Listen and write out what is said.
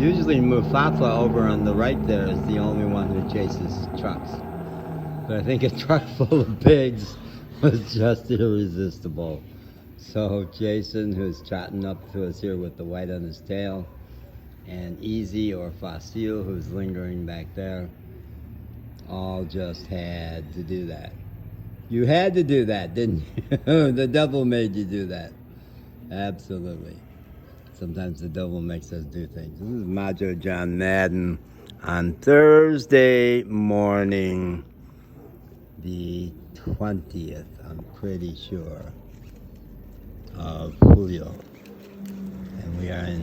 Usually Mufafa over on the right there is the only one who chases trucks. But I think a truck full of pigs was just irresistible. So Jason, who's trotting up to us here with the white on his tail, and Easy or Facile, who's lingering back there, all just had to do that. You had to do that, didn't you? The devil made you do that. Absolutely. Sometimes the devil makes us do things. This is Majo John Madden on Thursday morning, the 20th, I'm pretty sure, of Julio. And we are in